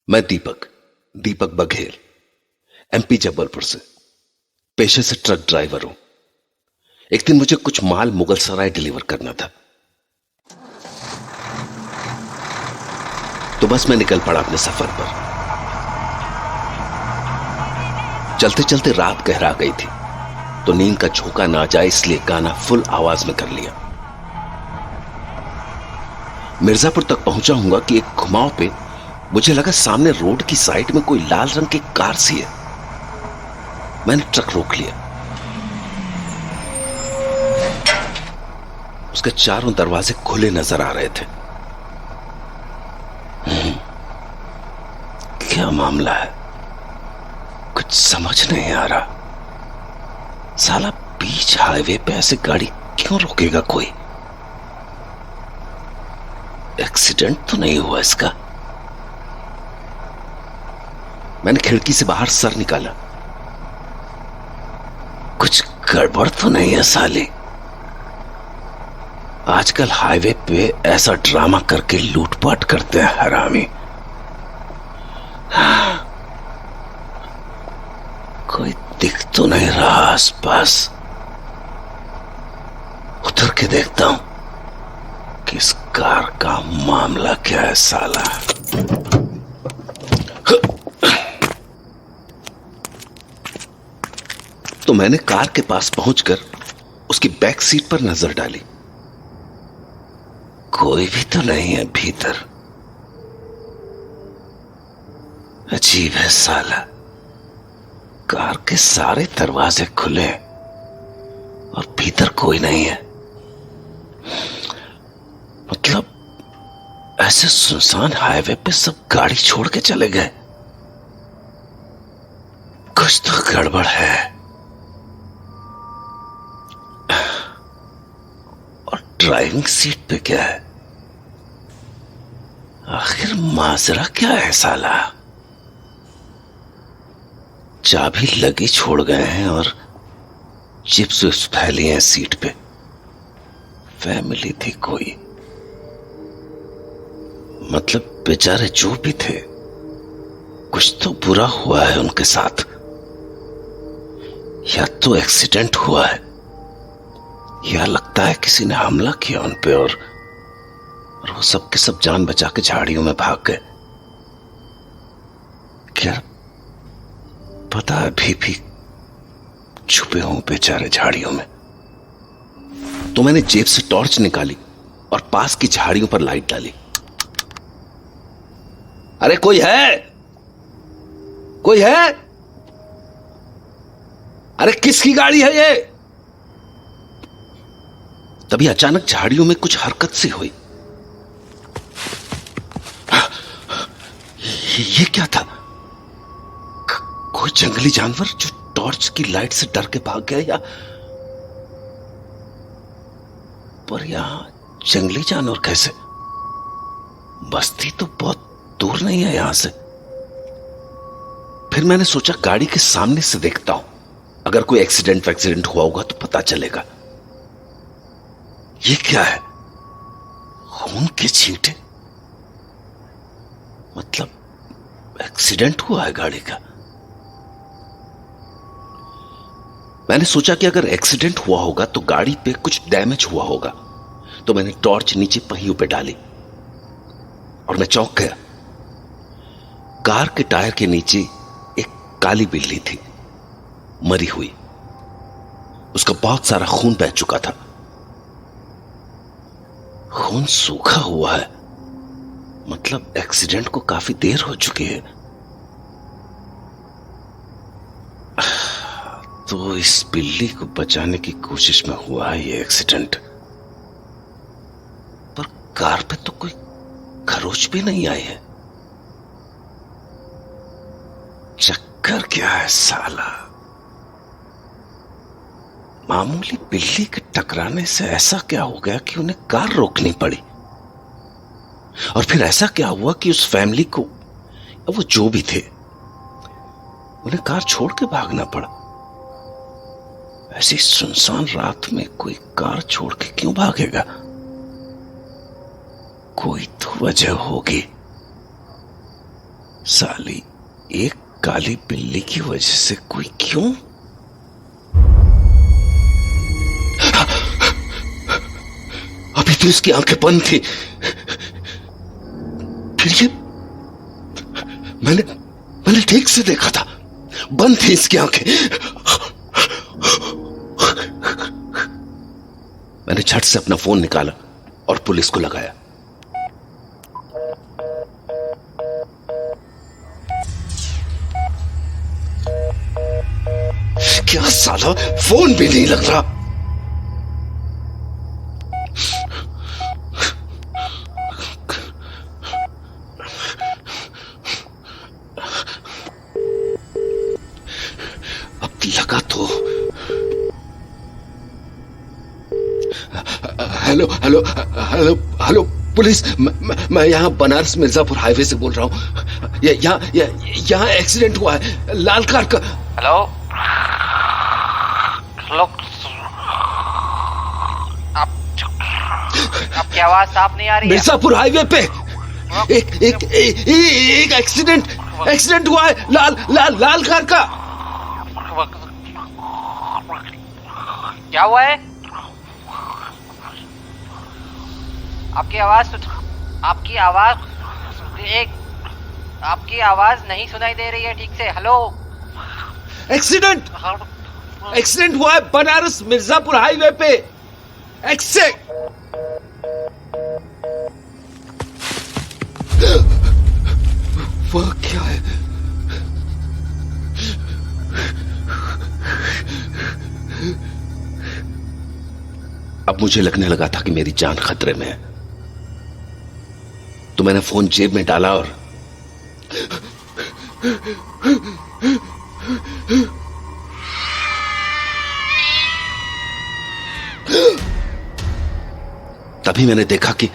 मैं दीपक दीपक बघेल एमपी जबलपुर से पेशे से ट्रक ड्राइवर हूं। एक दिन मुझे कुछ माल मुगल सराय डिलीवर करना था, तो बस मैं निकल पड़ा अपने सफर पर। चलते चलते रात गहरा गई थी, तो नींद का झोंका ना जाए इसलिए गाना फुल आवाज में कर लिया। मिर्जापुर तक पहुंचा हूंगा कि एक घुमाव पे मुझे लगा सामने रोड की साइड में कोई लाल रंग की कार सी है। मैंने ट्रक रोक लिया। उसके चारों दरवाजे खुले नजर आ रहे थे। क्या मामला है, कुछ समझ नहीं आ रहा। साला बीच हाईवे पे ऐसे गाड़ी क्यों रोकेगा कोई? एक्सीडेंट तो नहीं हुआ इसका? मैंने खिड़की से बाहर सर निकाला। कुछ गड़बड़ तो नहीं है साले? आजकल हाईवे पे ऐसा ड्रामा करके लूटपाट करते हैं हरामी। कोई दिख तो नहीं रहा आसपास। उतर के देखता हूं कि इस कार का मामला क्या है साला। तो मैंने कार के पास पहुंचकर उसकी बैक सीट पर नजर डाली। कोई भी तो नहीं है भीतर। अजीब है साला, कार के सारे दरवाजे खुले और भीतर कोई नहीं है। मतलब ऐसे सुनसान हाईवे पे सब गाड़ी छोड़ के चले गए। कुछ तो गड़बड़ है। और ड्राइविंग सीट पे क्या है? आखिर माजरा क्या है साला? चाबी लगी छोड़ गए हैं और चिप्स विप्स फैली हैं सीट पे। फैमिली थी कोई, मतलब बेचारे जो भी थे कुछ तो बुरा हुआ है उनके साथ, या तो एक्सीडेंट हुआ है या लगता है किसी ने हमला किया उन पे और वो सब के सब जान बचा के झाड़ियों में भाग गए। क्या पता है, अभी भी छुपे हों बेचारे झाड़ियों में। तो मैंने जेब से टॉर्च निकाली और पास की झाड़ियों पर लाइट डाली। अरे कोई है? कोई है? अरे किसकी गाड़ी है ये? तभी अचानक झाड़ियों में कुछ हरकत सी हुई। ये क्या था? कोई जंगली जानवर जो टॉर्च की लाइट से डर के भाग गया, या पर यहां जंगली जानवर कैसे? बस्ती तो बहुत दूर नहीं है यहां से। फिर मैंने सोचा गाड़ी के सामने से देखता हूं, अगर कोई एक्सीडेंट हुआ होगा तो पता चलेगा। ये क्या है? खून के छींटे, मतलब एक्सीडेंट हुआ है गाड़ी का। मैंने सोचा कि अगर एक्सीडेंट हुआ होगा तो गाड़ी पे कुछ डैमेज हुआ होगा, तो मैंने टॉर्च नीचे पहियों पे डाली और मैं चौंक गया। कार के टायर के नीचे एक काली बिल्ली थी, मरी हुई। उसका बहुत सारा खून बह चुका था। खून सूखा हुआ है, मतलब एक्सीडेंट को काफी देर हो चुकी है। तो इस बिल्ली को बचाने की कोशिश में हुआ है ये एक्सीडेंट। पर कार पे तो कोई खरोच भी नहीं आई है। चक्कर क्या है साला? मामूली बिल्ली के टकराने से ऐसा क्या हो गया कि उन्हें कार रोकनी पड़ी? और फिर ऐसा क्या हुआ कि उस फैमिली को, वो जो भी थे, उन्हें कार छोड़ के भागना पड़ा? ऐसी सुनसान रात में कोई कार छोड़ के क्यों भागेगा? कोई तो वजह होगी। साली, एक काली बिल्ली की वजह से कोई क्यों? अभी तो इसकी आंखें बंद थी, फिर ये मैंने मैंने ठीक से देखा था, बंद थी इसकी आंखें। मैंने झट से अपना फोन निकाला और पुलिस को लगाया। क्या साला, फोन भी नहीं लग रहा। अब लगा तो। Hello hello hello hello police, मैं यहाँ बनारस मिर्जापुर हाईवे से बोल रहा हूँ। यहाँ एक्सीडेंट हुआ है, लाल कार का। हेलो हेलो, आपकी आवाज साफ नहीं आ रही है। मिर्जापुर हाईवे पे एक एक्सीडेंट हुआ है, लाल कार का। क्या हुआ है? आपकी आवाज नहीं सुनाई दे रही है ठीक से। हेलो, एक्सीडेंट हुआ है बनारस मिर्जापुर हाईवे पे। वह क्या है? अब मुझे लगने लगा था कि मेरी जान खतरे में है, तो मैंने फोन जेब में डाला और तभी मैंने देखा कि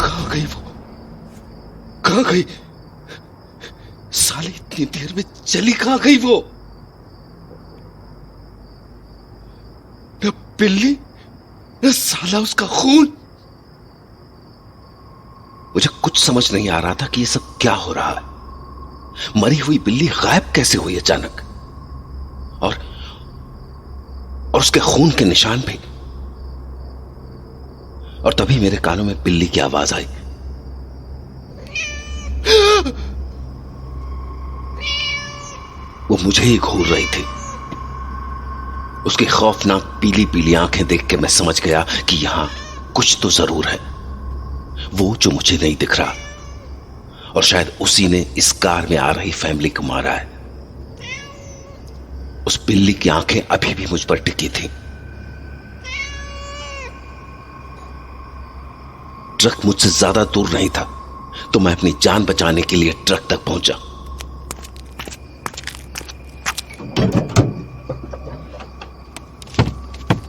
कहां गई वो, कहां गई साली, इतनी देर में चली कहां गई वो? न बिल्ली, न साला उसका खून। मुझे कुछ समझ नहीं आ रहा था कि ये सब क्या हो रहा है। मरी हुई बिल्ली गायब कैसे हुई अचानक, और उसके खून के निशान भी। और तभी मेरे कानों में बिल्ली की आवाज आई। वो मुझे ही घूर रही थी। उसकी खौफनाक पीली पीली आंखें देख के मैं समझ गया कि यहां कुछ तो जरूर है, वो जो मुझे नहीं दिख रहा। और शायद उसी ने इस कार में आ रही फैमिली को मारा है। उस बिल्ली की आंखें अभी भी मुझ पर टिकी थी। ट्रक मुझसे ज्यादा दूर नहीं था, तो मैं अपनी जान बचाने के लिए ट्रक तक पहुंचा।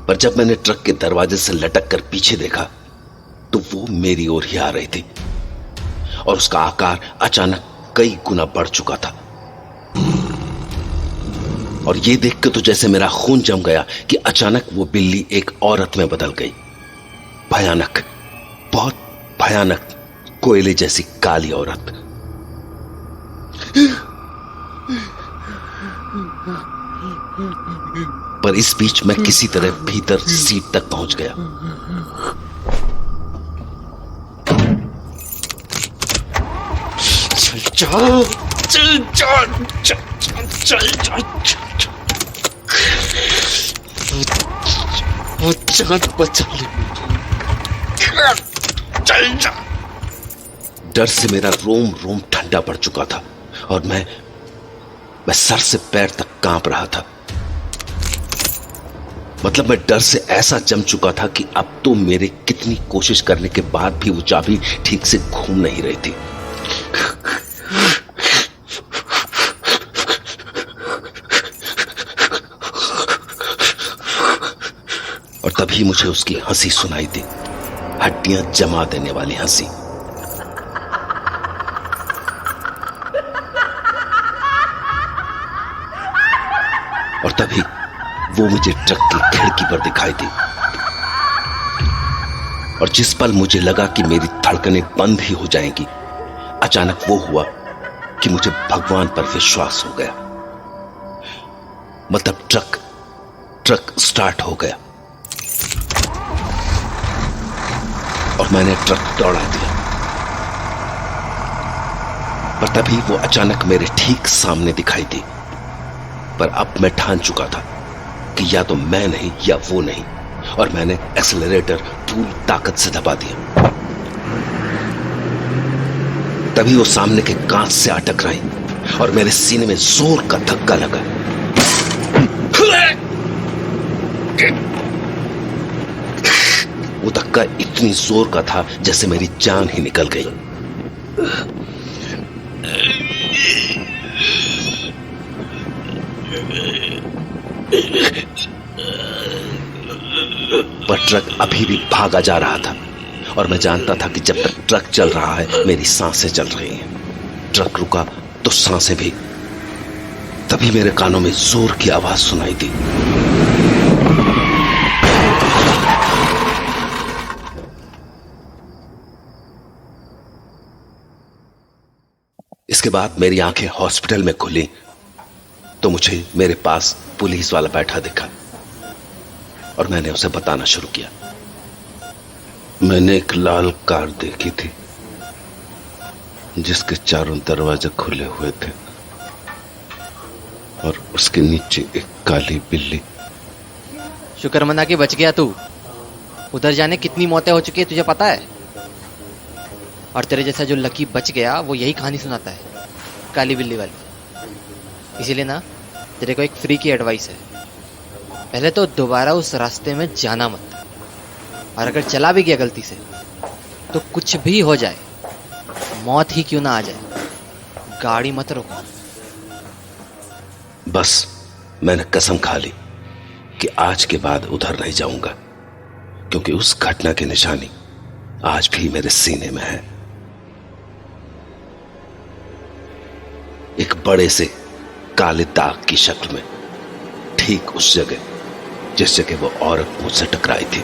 पर जब मैंने ट्रक के दरवाजे से लटक कर पीछे देखा, तो वो मेरी ओर ही आ रही थी, और उसका आकार अचानक कई गुना बढ़ चुका था। और ये देख के तो जैसे मेरा खून जम गया कि अचानक वो बिल्ली एक औरत में बदल गई। भयानक, बहुत भयानक, कोयले जैसी काली औरत। पर इस बीच मैं किसी तरह भीतर सीट तक पहुंच गया। जान बचा ले, चल जा। डर से मेरा रोम रोम ठंडा पड़ चुका था, और मैं सर से पैर तक कांप रहा था। मतलब मैं डर से ऐसा जम चुका था कि अब तो मेरे कितनी कोशिश करने के बाद भी वो चाबी ठीक से घूम नहीं रही थी। और तभी मुझे उसकी हंसी सुनाई दी, हड्डियां जमा देने वाली हंसी। और तभी वो मुझे ट्रक की खिड़की पर दिखाई दी। और जिस पल मुझे लगा कि मेरी धड़कनें बंद ही हो जाएंगी, अचानक वो हुआ कि मुझे भगवान पर विश्वास हो गया। मतलब ट्रक स्टार्ट हो गया और मैंने ट्रक दौड़ा दिया। पर तभी वो अचानक मेरे ठीक सामने दिखाई दी। पर अब मैं ठान चुका था कि या तो मैं नहीं या वो नहीं, और मैंने एक्सेलरेटर पूरी ताकत से दबा दिया। तभी वो सामने के कांच से आ टकराई और मेरे सीने में जोर का धक्का लगा। वो धक्का इतनी जोर का था जैसे मेरी जान ही निकल गई। पर ट्रक अभी भी भागा जा रहा था और मैं जानता था कि जब तक ट्रक चल रहा है मेरी सांसें चल रही हैं। ट्रक रुका तो सांसें भी। तभी मेरे कानों में जोर की आवाज सुनाई दी। इसके बाद मेरी आंखें हॉस्पिटल में खुली तो मुझे मेरे पास पुलिस वाला बैठा दिखा और मैंने उसे बताना शुरू किया। मैंने एक लाल कार देखी थी जिसके चारों दरवाजे खुले हुए थे और उसके नीचे एक काली बिल्ली। शुक्र मना के बच गया तू। उधर जाने कितनी मौतें हो चुकी है तुझे पता है? और तेरे जैसा जो लकी बच गया वो यही कहानी सुनाता है, काली बिल्ली वाली। इसीलिए ना तेरे को एक फ्री की एडवाइस है, पहले तो दोबारा उस रास्ते में जाना मत। और अगर चला भी गया गलती से तो कुछ भी हो जाए, मौत ही क्यों ना आ जाए, गाड़ी मत रोको। बस मैंने कसम खा ली कि आज के बाद उधर नहीं जाऊंगा, क्योंकि उस घटना की निशानी आज भी मेरे सीने में है। एक बड़े से काले दाग की शक्ल में, ठीक उस जगह जिस जगह वो औरत मुझसे टकराई थी।